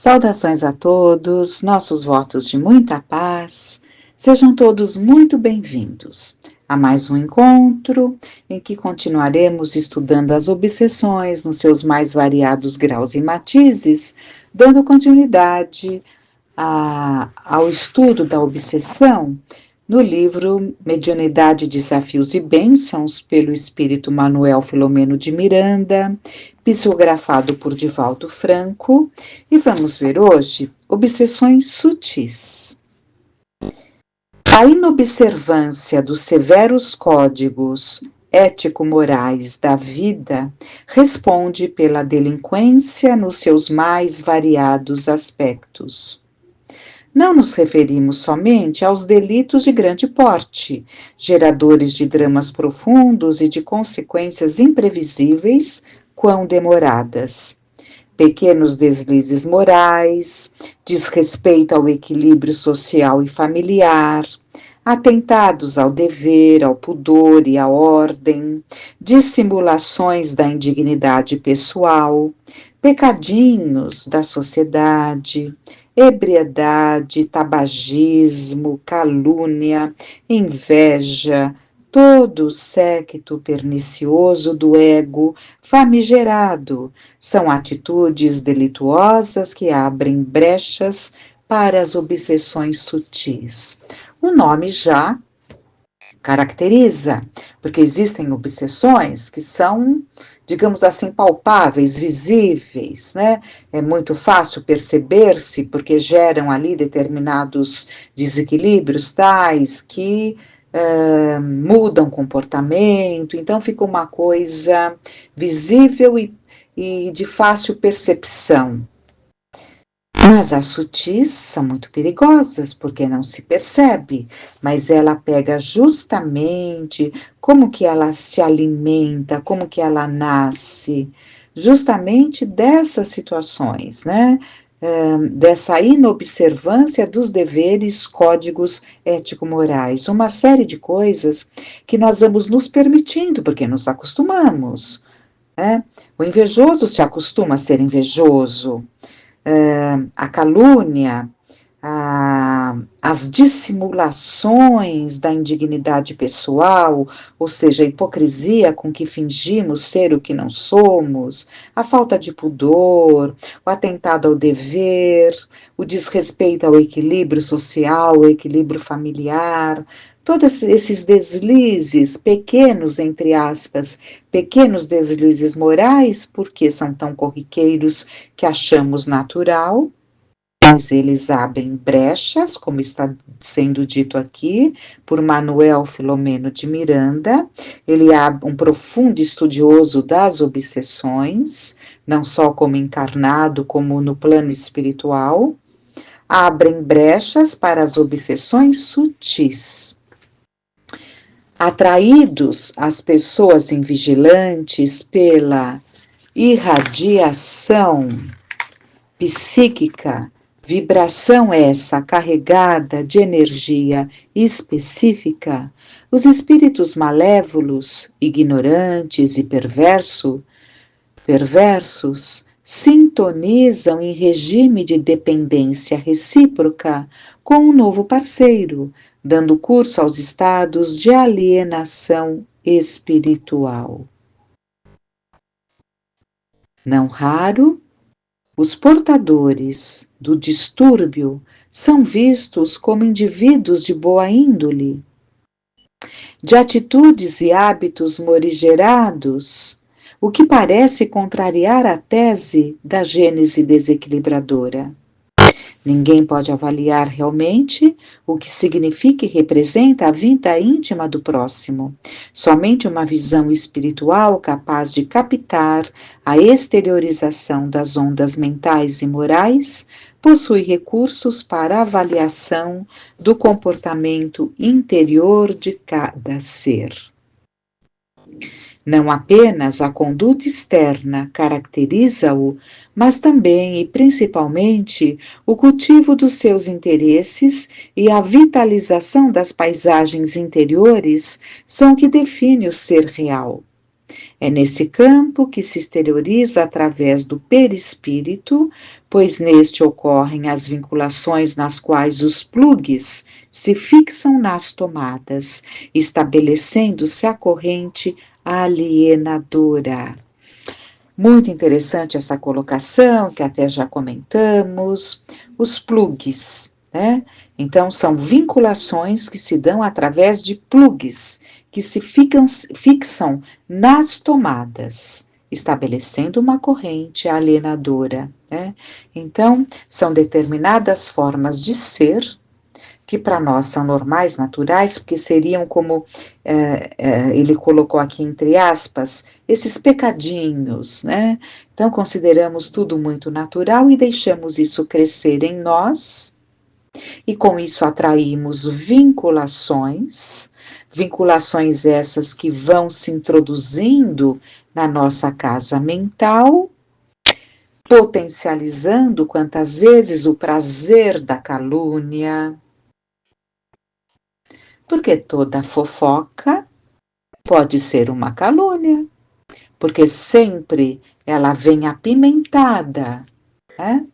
Saudações a todos, nossos votos de muita paz. Sejam todos muito bem-vindos a mais um encontro em que continuaremos estudando as obsessões nos seus mais variados graus e matizes, dando continuidade ao estudo da obsessão no livro Mediunidade, Desafios e Bênçãos, pelo espírito Manuel Filomeno de Miranda, psicografado por Divaldo Franco, e vamos ver hoje obsessões sutis. A inobservância dos severos códigos ético-morais da vida responde pela delinquência nos seus mais variados aspectos. Não nos referimos somente aos delitos de grande porte, geradores de dramas profundos e de consequências imprevisíveis, quão demoradas. Pequenos deslizes morais, desrespeito ao equilíbrio social e familiar, atentados ao dever, ao pudor e à ordem, dissimulações da indignidade pessoal, pecadinhos da sociedade, ebriedade, tabagismo, calúnia, inveja, todo o séquito pernicioso do ego famigerado são atitudes delituosas que abrem brechas para as obsessões sutis. O nome já caracteriza, porque existem obsessões que são, digamos assim, palpáveis, visíveis, né? É muito fácil perceber-se, porque geram ali determinados desequilíbrios tais que mudam comportamento, então fica uma coisa visível e de fácil percepção. Mas as sutis são muito perigosas, porque não se percebe, mas ela pega justamente como que ela se alimenta, como que ela nasce, justamente dessas situações, né? Dessa inobservância dos deveres, códigos ético-morais, uma série de coisas que nós vamos nos permitindo, porque nos acostumamos, né? O invejoso se acostuma a ser invejoso, a calúnia, as dissimulações da indignidade pessoal, ou seja, a hipocrisia com que fingimos ser o que não somos, a falta de pudor, o atentado ao dever, o desrespeito ao equilíbrio social, ao equilíbrio familiar, todos esses deslizes, pequenos, entre aspas, pequenos deslizes morais, porque são tão corriqueiros que achamos natural, mas eles abrem brechas, como está sendo dito aqui, por Manuel Filomeno de Miranda. Ele é um profundo estudioso das obsessões, não só como encarnado, como no plano espiritual. Abrem brechas para as obsessões sutis. Atraídos as pessoas invigilantes pela irradiação psíquica, vibração essa carregada de energia específica, os espíritos malévolos, ignorantes e perversos, sintonizam em regime de dependência recíproca com um novo parceiro, dando curso aos estados de alienação espiritual. Não raro, os portadores do distúrbio são vistos como indivíduos de boa índole, de atitudes e hábitos morigerados, o que parece contrariar a tese da gênese desequilibradora. Ninguém pode avaliar realmente o que significa e representa a vida íntima do próximo. Somente uma visão espiritual capaz de captar a exteriorização das ondas mentais e morais possui recursos para avaliação do comportamento interior de cada ser. Não apenas a conduta externa caracteriza-o, mas também e principalmente o cultivo dos seus interesses e a vitalização das paisagens interiores são o que define o ser real. É nesse campo que se exterioriza através do perispírito, pois neste ocorrem as vinculações nas quais os plugs se fixam nas tomadas, estabelecendo-se a corrente alienadora. Muito interessante essa colocação, que até já comentamos, os plugs, né? Então, são vinculações que se dão através de plugs, que se fixam nas tomadas, estabelecendo uma corrente alienadora, né? Então, são determinadas formas de ser, que para nós são normais, naturais, porque seriam como, ele colocou aqui entre aspas, esses pecadinhos, né? Então, consideramos tudo muito natural e deixamos isso crescer em nós, e com isso atraímos vinculações, vinculações essas que vão se introduzindo na nossa casa mental, potencializando quantas vezes o prazer da calúnia, porque toda fofoca pode ser uma calúnia, porque sempre ela vem apimentada, né?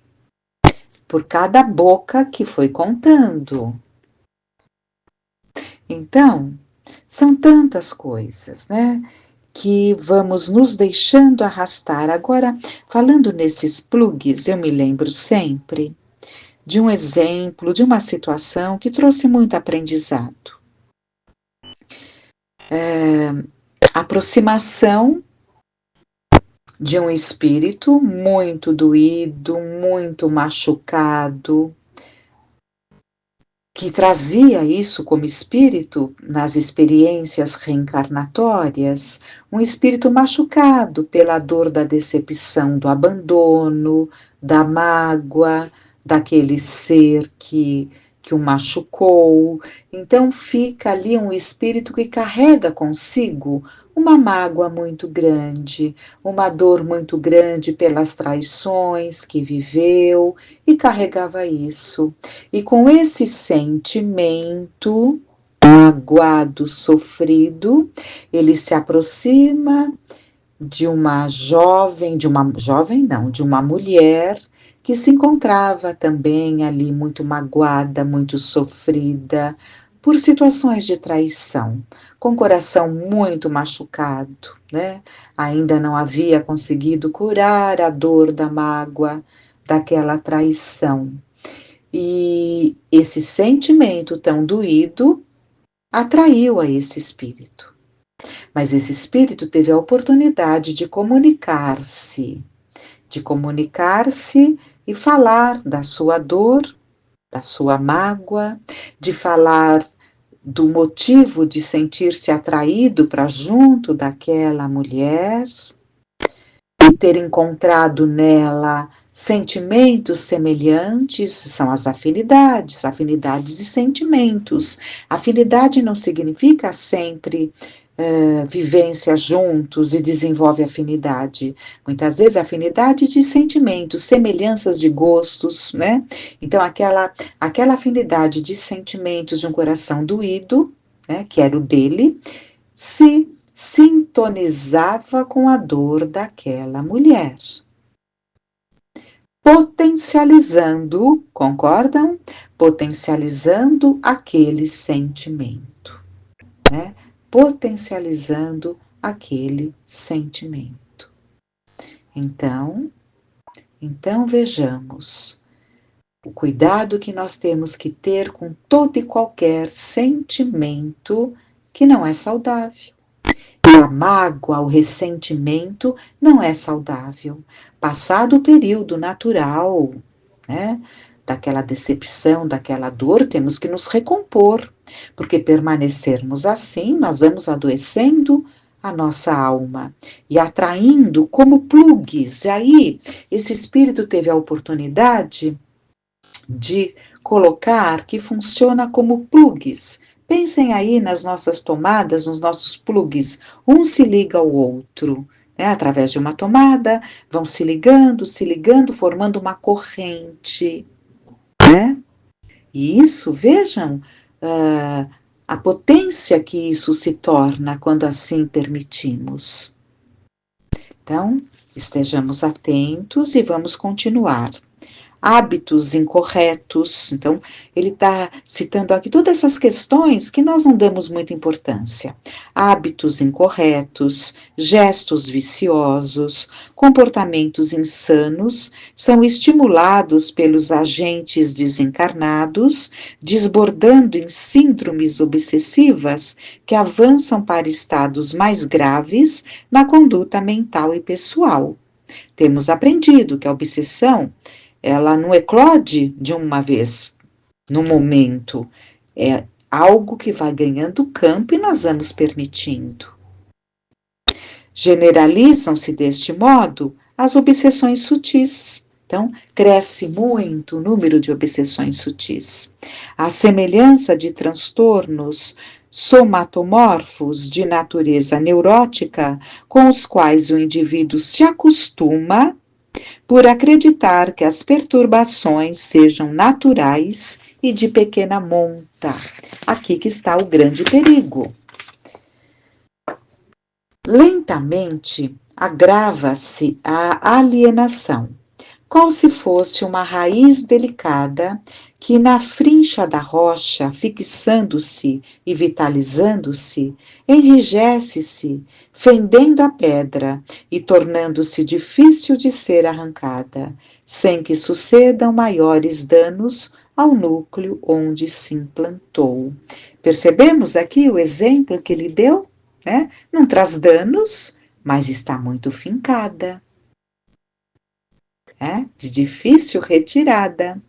Por cada boca que foi contando. Então, são tantas coisas, né? Que vamos nos deixando arrastar. Agora, falando nesses plugs, eu me lembro sempre de um exemplo, de uma situação que trouxe muito aprendizado. Aproximação de um espírito muito doído, muito machucado, que trazia isso como espírito nas experiências reencarnatórias, um espírito machucado pela dor da decepção, do abandono, da mágoa, daquele ser que o machucou. Então fica ali um espírito que carrega consigo uma mágoa muito grande, uma dor muito grande pelas traições que viveu e carregava isso. E com esse sentimento magoado, sofrido, ele se aproxima de uma mulher que se encontrava também ali muito magoada, muito sofrida por situações de traição, com o coração muito machucado, né? Ainda não havia conseguido curar a dor da mágoa, daquela traição. E esse sentimento tão doído atraiu a esse espírito. Mas esse espírito teve a oportunidade de comunicar-se e falar da sua dor, da sua mágoa, de falar do motivo de sentir-se atraído para junto daquela mulher e ter encontrado nela sentimentos semelhantes, são as afinidades, afinidades e sentimentos. Afinidade não significa sempre vivência juntos e desenvolve afinidade. Muitas vezes afinidade de sentimentos, semelhanças de gostos, né? Então aquela afinidade de sentimentos de um coração doído, né, que era o dele, se sintonizava com a dor daquela mulher, potencializando, concordam? Potencializando aquele sentimento, né? Potencializando aquele sentimento. Então vejamos o cuidado que nós temos que ter com todo e qualquer sentimento que não é saudável. A mágoa, o ressentimento não é saudável. Passado o período natural, né, daquela decepção, daquela dor, temos que nos recompor, porque permanecermos assim, nós vamos adoecendo a nossa alma e atraindo como plugs. E aí, esse espírito teve a oportunidade de colocar que funciona como plugs. Pensem aí nas nossas tomadas, nos nossos plugs, um se liga ao outro, né? Através de uma tomada, vão se ligando, formando uma corrente, né? E isso, vejam, uh, a potência que isso se torna quando assim permitimos. Então, estejamos atentos e vamos continuar. Hábitos incorretos. Então, ele está citando aqui todas essas questões que nós não damos muita importância. Hábitos incorretos, gestos viciosos, comportamentos insanos são estimulados pelos agentes desencarnados, desbordando em síndromes obsessivas que avançam para estados mais graves na conduta mental e pessoal. Temos aprendido que a obsessão ela não eclode de uma vez, no momento. É algo que vai ganhando campo e nós vamos permitindo. Generalizam-se deste modo as obsessões sutis. Então, cresce muito o número de obsessões sutis. A semelhança de transtornos somatomorfos de natureza neurótica, com os quais o indivíduo se acostuma por acreditar que as perturbações sejam naturais e de pequena monta. Aqui que está o grande perigo. Lentamente agrava-se a alienação, como se fosse uma raiz delicada que na frincha da rocha, fixando-se e vitalizando-se, enrijece-se, fendendo a pedra e tornando-se difícil de ser arrancada, sem que sucedam maiores danos ao núcleo onde se implantou. Percebemos aqui o exemplo que ele deu? Né? Não traz danos, mas está muito fincada. De difícil retirada.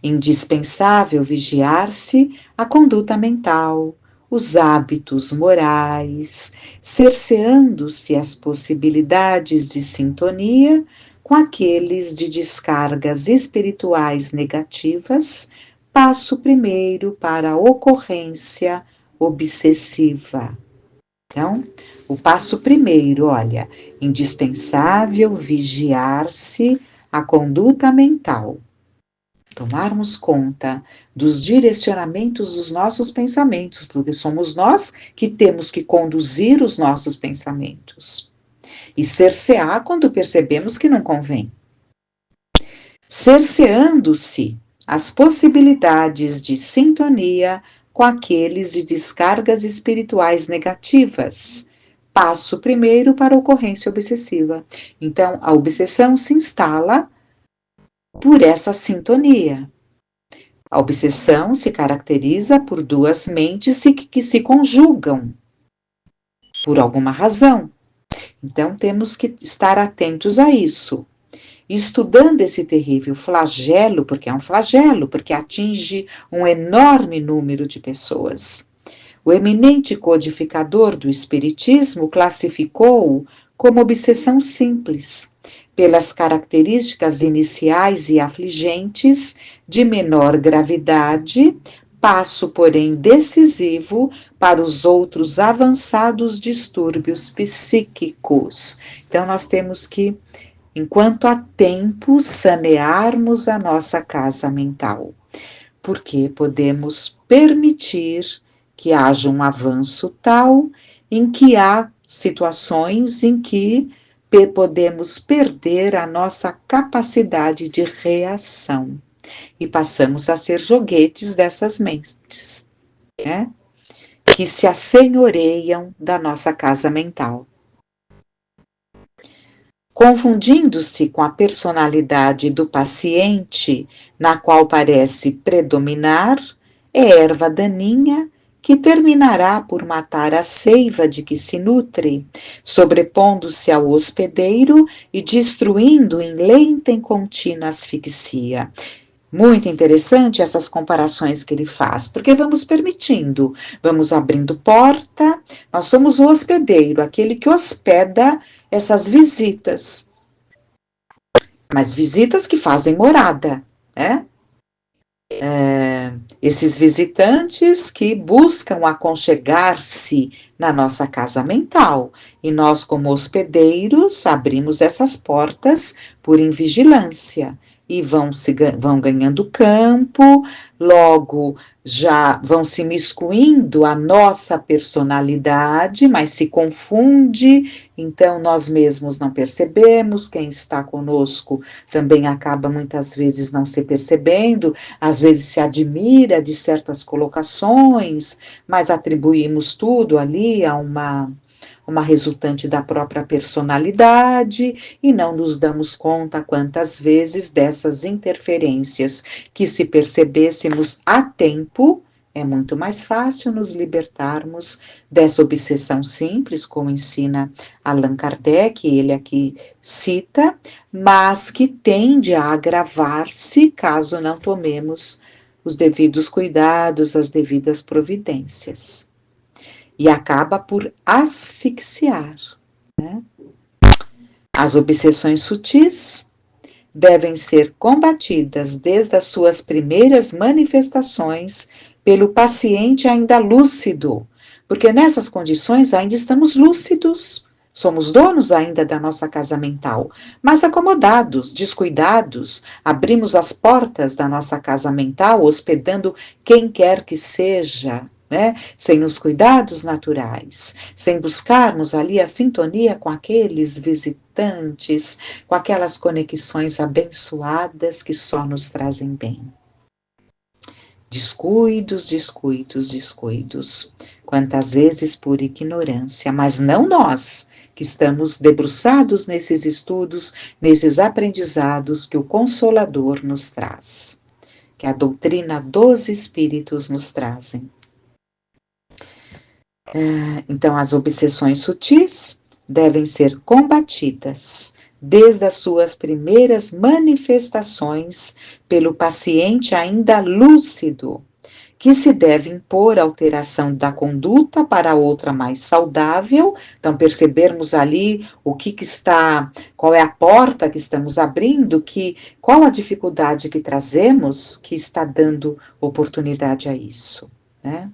Indispensável vigiar-se a conduta mental, os hábitos morais, cerceando-se as possibilidades de sintonia com aqueles de descargas espirituais negativas, passo primeiro para a ocorrência obsessiva. Então, o passo primeiro, olha, indispensável vigiar-se a conduta mental. Tomarmos conta dos direcionamentos dos nossos pensamentos, porque somos nós que temos que conduzir os nossos pensamentos. E cercear quando percebemos que não convém. Cerceando-se as possibilidades de sintonia com aqueles de descargas espirituais negativas. Passo primeiro para a ocorrência obsessiva. Então, a obsessão se instala por essa sintonia. A obsessão se caracteriza por duas mentes que se conjugam, por alguma razão. Então, temos que estar atentos a isso. Estudando esse terrível flagelo, porque é um flagelo, porque atinge um enorme número de pessoas. O eminente codificador do Espiritismo classificou-o como obsessão simples, pelas características iniciais e afligentes, de menor gravidade, passo, porém, decisivo para os outros avançados distúrbios psíquicos. Então, nós temos que, enquanto há tempo, sanearmos a nossa casa mental, porque podemos permitir que haja um avanço tal em que há situações em que podemos perder a nossa capacidade de reação e passamos a ser joguetes dessas mentes, né? Que se assenhoreiam da nossa casa mental. Confundindo-se com a personalidade do paciente, na qual parece predominar, é erva daninha que terminará por matar a seiva de que se nutre, sobrepondo-se ao hospedeiro e destruindo em lenta e contínua asfixia. Muito interessante essas comparações que ele faz, porque vamos permitindo, vamos abrindo porta, nós somos o hospedeiro, aquele que hospeda essas visitas, mas visitas que fazem morada, né? Esses visitantes que buscam aconchegar-se na nossa casa mental, e nós, como hospedeiros, abrimos essas portas por invigilância e vão ganhando campo, logo já vão se miscuindo a nossa personalidade, mas se confunde, então nós mesmos não percebemos, quem está conosco também acaba muitas vezes não se percebendo, às vezes se admira de certas colocações, mas atribuímos tudo ali a uma resultante da própria personalidade e não nos damos conta quantas vezes dessas interferências que, se percebêssemos a tempo, é muito mais fácil nos libertarmos dessa obsessão simples, como ensina Allan Kardec, ele aqui cita, mas que tende a agravar-se caso não tomemos os devidos cuidados, as devidas providências. E acaba por asfixiar, né? As obsessões sutis devem ser combatidas desde as suas primeiras manifestações pelo paciente ainda lúcido, porque nessas condições ainda estamos lúcidos, somos donos ainda da nossa casa mental, mas acomodados, descuidados, abrimos as portas da nossa casa mental, hospedando quem quer que seja, né? Sem os cuidados naturais, sem buscarmos ali a sintonia com aqueles visitantes, com aquelas conexões abençoadas que só nos trazem bem. Descuidos, descuidos, descuidos, quantas vezes por ignorância, mas não nós, que estamos debruçados nesses estudos, nesses aprendizados que o Consolador nos traz, que a doutrina dos Espíritos nos trazem. Então, as obsessões sutis devem ser combatidas desde as suas primeiras manifestações pelo paciente ainda lúcido, que se deve impor alteração da conduta para outra mais saudável. Então, percebermos ali o que está, qual é a porta que estamos abrindo, qual a dificuldade que trazemos que está dando oportunidade a isso, né?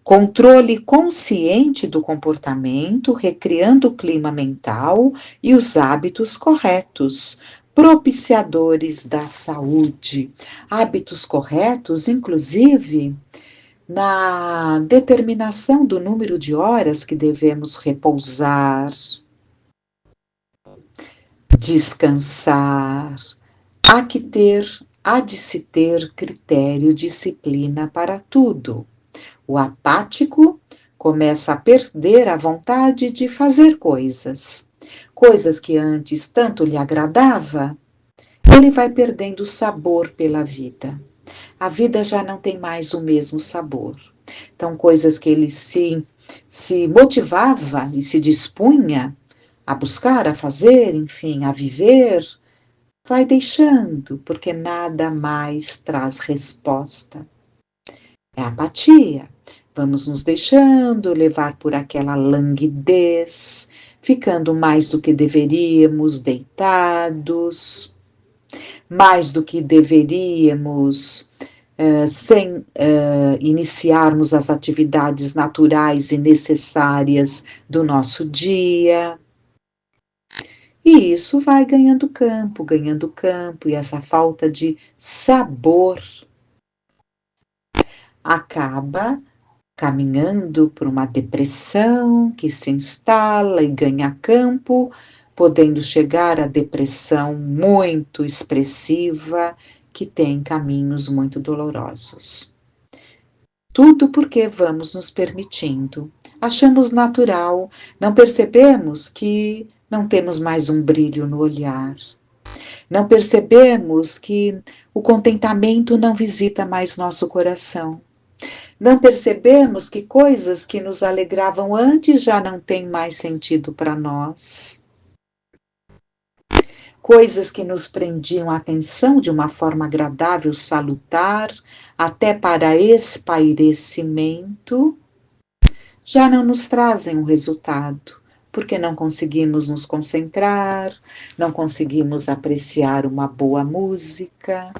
Controle consciente do comportamento, recriando o clima mental e os hábitos corretos, propiciadores da saúde. Hábitos corretos, inclusive, na determinação do número de horas que devemos repousar, descansar. Há de se ter critério, disciplina para tudo. O apático começa a perder a vontade de fazer coisas que antes tanto lhe agradava, ele vai perdendo o sabor pela vida. A vida já não tem mais o mesmo sabor. Então, coisas que ele se motivava e se dispunha a buscar, a fazer, enfim, a viver, vai deixando, porque nada mais traz resposta. É apatia. Vamos nos deixando levar por aquela languidez, ficando mais do que deveríamos deitados, mais do que deveríamos sem iniciarmos as atividades naturais e necessárias do nosso dia. E isso vai ganhando campo, e essa falta de sabor acaba caminhando por uma depressão que se instala e ganha campo, podendo chegar à depressão muito expressiva, que tem caminhos muito dolorosos. Tudo porque vamos nos permitindo. Achamos natural, não percebemos que não temos mais um brilho no olhar. Não percebemos que o contentamento não visita mais nosso coração. Não percebemos que coisas que nos alegravam antes já não têm mais sentido para nós. Coisas que nos prendiam a atenção de uma forma agradável, salutar, até para espairecimento, já não nos trazem um resultado, porque não conseguimos nos concentrar, não conseguimos apreciar uma boa música,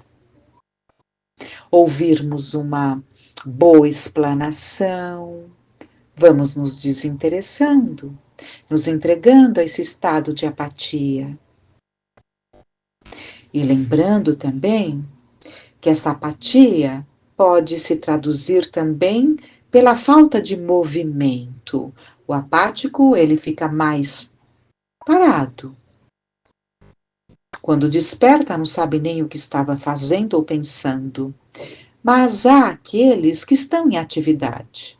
ouvirmos uma boa explanação, vamos nos desinteressando, nos entregando a esse estado de apatia. E lembrando também que essa apatia pode se traduzir também pela falta de movimento. O apático, ele fica mais parado. Quando desperta, não sabe nem o que estava fazendo ou pensando. Mas há aqueles que estão em atividade,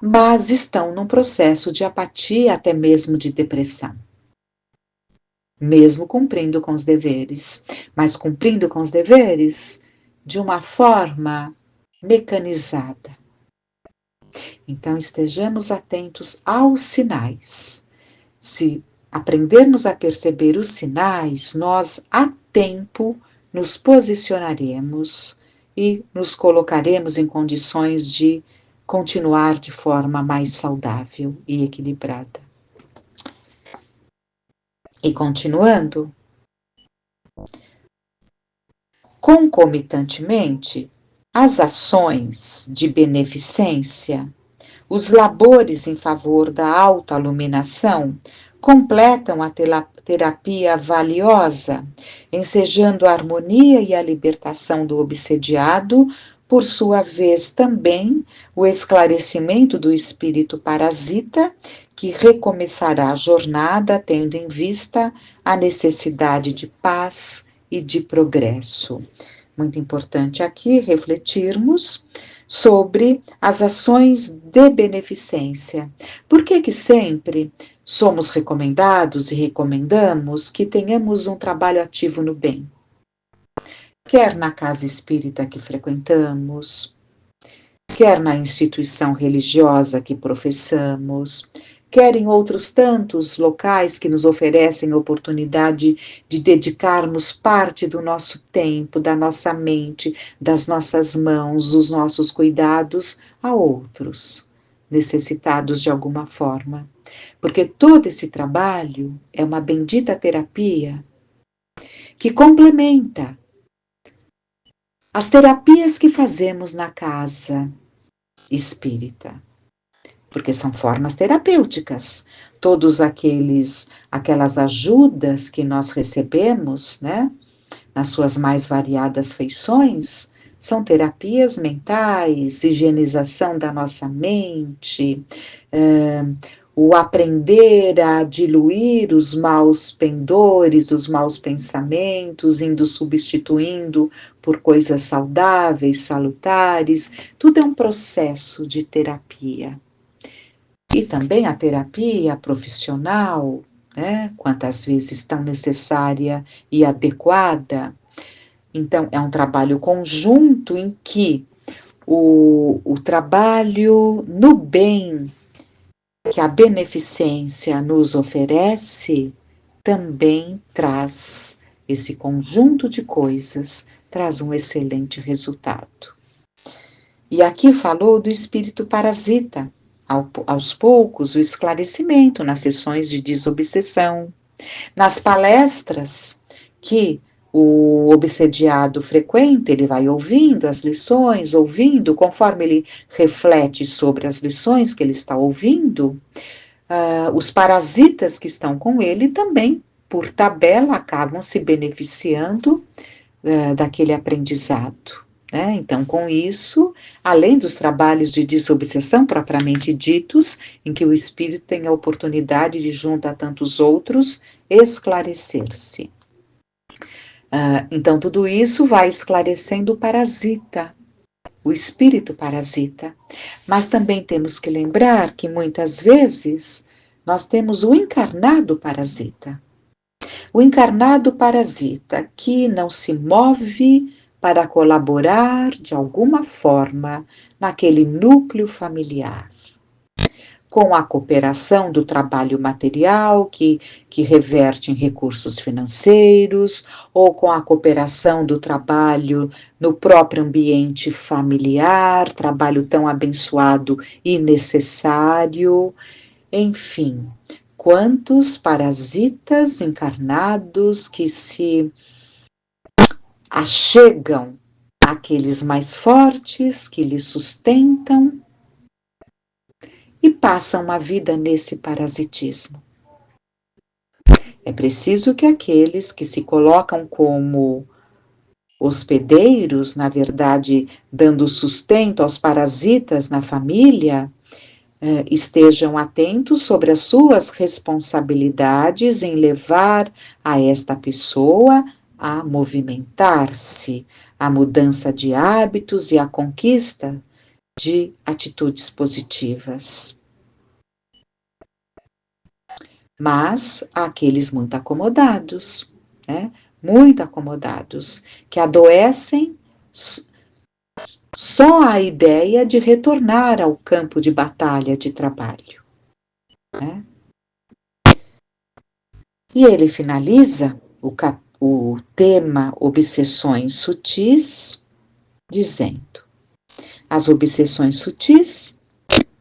mas estão num processo de apatia, até mesmo de depressão, mesmo cumprindo com os deveres, mas cumprindo com os deveres de uma forma mecanizada. Então, estejamos atentos aos sinais. Se aprendermos a perceber os sinais, nós, a tempo, nos posicionaremos e nos colocaremos em condições de continuar de forma mais saudável e equilibrada. E continuando, concomitantemente, as ações de beneficência, os labores em favor da autoiluminação completam a terapia valiosa, ensejando a harmonia e a libertação do obsediado, por sua vez também o esclarecimento do espírito parasita, que recomeçará a jornada tendo em vista a necessidade de paz e de progresso. Muito importante aqui refletirmos sobre as ações de beneficência. Por que sempre somos recomendados e recomendamos que tenhamos um trabalho ativo no bem? Quer na casa espírita que frequentamos, quer na instituição religiosa que professamos, quer em outros tantos locais que nos oferecem oportunidade de dedicarmos parte do nosso tempo, da nossa mente, das nossas mãos, dos nossos cuidados a outros, necessitados de alguma forma. Porque todo esse trabalho é uma bendita terapia que complementa as terapias que fazemos na casa espírita. Porque são formas terapêuticas. Todos aquelas ajudas que nós recebemos, né, nas suas mais variadas feições, são terapias mentais, higienização da nossa mente, o aprender a diluir os maus pendores, os maus pensamentos, indo substituindo por coisas saudáveis, salutares, tudo é um processo de terapia. E também a terapia profissional, né? Quantas vezes tão necessária e adequada. Então, é um trabalho conjunto em que o trabalho no bem que a beneficência nos oferece também traz esse conjunto de coisas, traz um excelente resultado. E aqui falou do espírito parasita. Aos poucos, o esclarecimento nas sessões de desobsessão, nas palestras que o obsediado frequenta, ele vai ouvindo as lições, conforme ele reflete sobre as lições que ele está ouvindo, os parasitas que estão com ele também, por tabela, acabam se beneficiando daquele aprendizado. Né? Então, com isso, além dos trabalhos de desobsessão propriamente ditos, em que o espírito tem a oportunidade de, junto a tantos outros, esclarecer-se. Então, tudo isso vai esclarecendo o parasita, o espírito parasita. Mas também temos que lembrar que muitas vezes nós temos o encarnado parasita. O encarnado parasita que não se move para colaborar de alguma forma naquele núcleo familiar, com a cooperação do trabalho material que reverte em recursos financeiros, ou com a cooperação do trabalho no próprio ambiente familiar, trabalho tão abençoado e necessário, enfim, quantos parasitas encarnados que se achegam àqueles mais fortes que lhe sustentam e passam uma vida nesse parasitismo. É preciso que aqueles que se colocam como hospedeiros, na verdade, dando sustento aos parasitas na família, estejam atentos sobre as suas responsabilidades em levar a esta pessoa a movimentar-se, a mudança de hábitos e a conquista de atitudes positivas. Mas há aqueles muito acomodados, né? Muito acomodados, que adoecem só a ideia de retornar ao campo de batalha de trabalho, né? E ele finaliza o tema obsessões sutis, dizendo: as obsessões sutis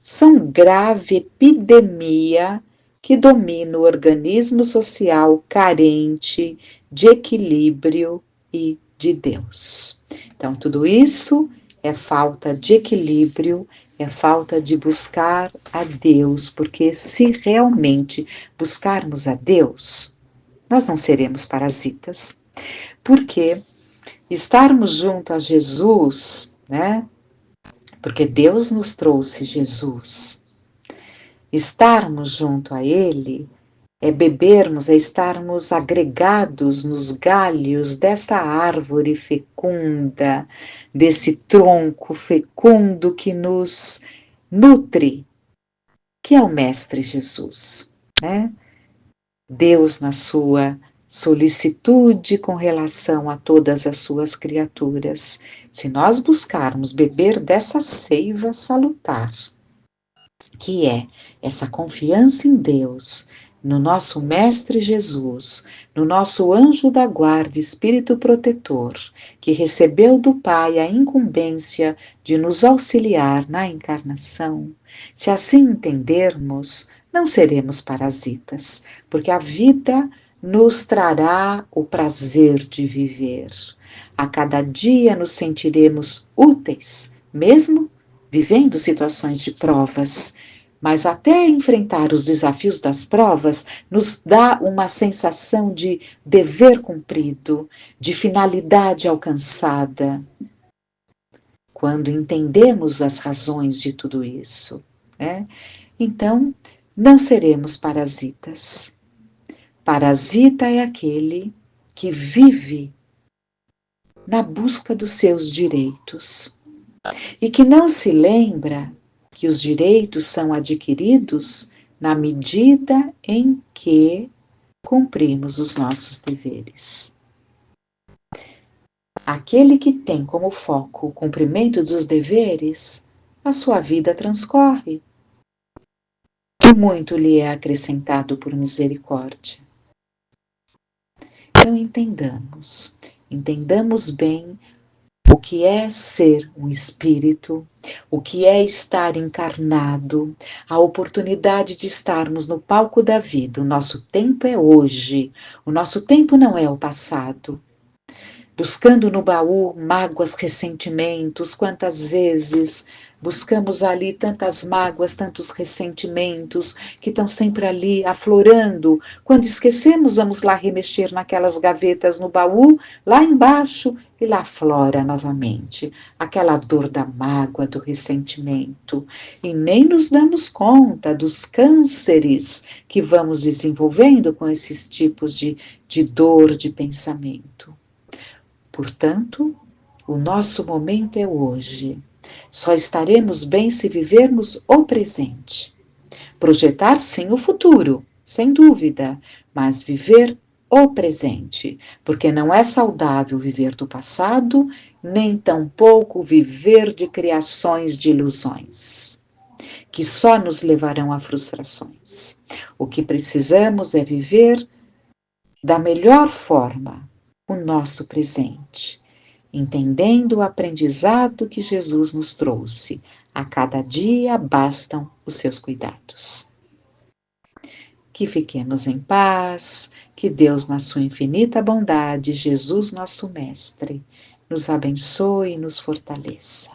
são grave epidemia que domina o organismo social carente de equilíbrio e de Deus. Então, tudo isso é falta de equilíbrio, é falta de buscar a Deus, porque se realmente buscarmos a Deus, nós não seremos parasitas, porque estarmos junto a Jesus, né? Porque Deus nos trouxe Jesus. Estarmos junto a Ele é bebermos, é estarmos agregados nos galhos dessa árvore fecunda, desse tronco fecundo que nos nutre, que é o Mestre Jesus, né? Deus, na sua solicitude com relação a todas as suas criaturas, se nós buscarmos beber dessa seiva salutar, que é essa confiança em Deus, no nosso Mestre Jesus, no nosso anjo da guarda, Espírito protetor, que recebeu do Pai a incumbência de nos auxiliar na encarnação, se assim entendermos, não seremos parasitas, porque a vida nos trará o prazer de viver. A cada dia nos sentiremos úteis, mesmo vivendo situações de provas, mas até enfrentar os desafios das provas nos dá uma sensação de dever cumprido, de finalidade alcançada, quando entendemos as razões de tudo isso, né? Então, não seremos parasitas. Parasita é aquele que vive na busca dos seus direitos e que não se lembra que os direitos são adquiridos na medida em que cumprimos os nossos deveres. Aquele que tem como foco o cumprimento dos deveres, a sua vida transcorre. E muito lhe é acrescentado por misericórdia. Então entendamos bem o que é ser um espírito, o que é estar encarnado, a oportunidade de estarmos no palco da vida. O nosso tempo é hoje, o nosso tempo não é o passado. Buscando no baú mágoas, ressentimentos, quantas vezes buscamos ali tantas mágoas, tantos ressentimentos que estão sempre ali aflorando. Quando esquecemos, vamos lá remexer naquelas gavetas no baú, lá embaixo, e lá aflora novamente aquela dor da mágoa, do ressentimento. E nem nos damos conta dos cânceres que vamos desenvolvendo com esses tipos de dor, de pensamento. Portanto, o nosso momento é hoje. Só estaremos bem se vivermos o presente. Projetar sim o futuro, sem dúvida, mas viver o presente, porque não é saudável viver do passado, nem tampouco viver de criações de ilusões, que só nos levarão a frustrações. O que precisamos é viver da melhor forma o nosso presente, entendendo o aprendizado que Jesus nos trouxe. A cada dia bastam os seus cuidados. Que fiquemos em paz, que Deus, na sua infinita bondade, Jesus, nosso Mestre, nos abençoe e nos fortaleça.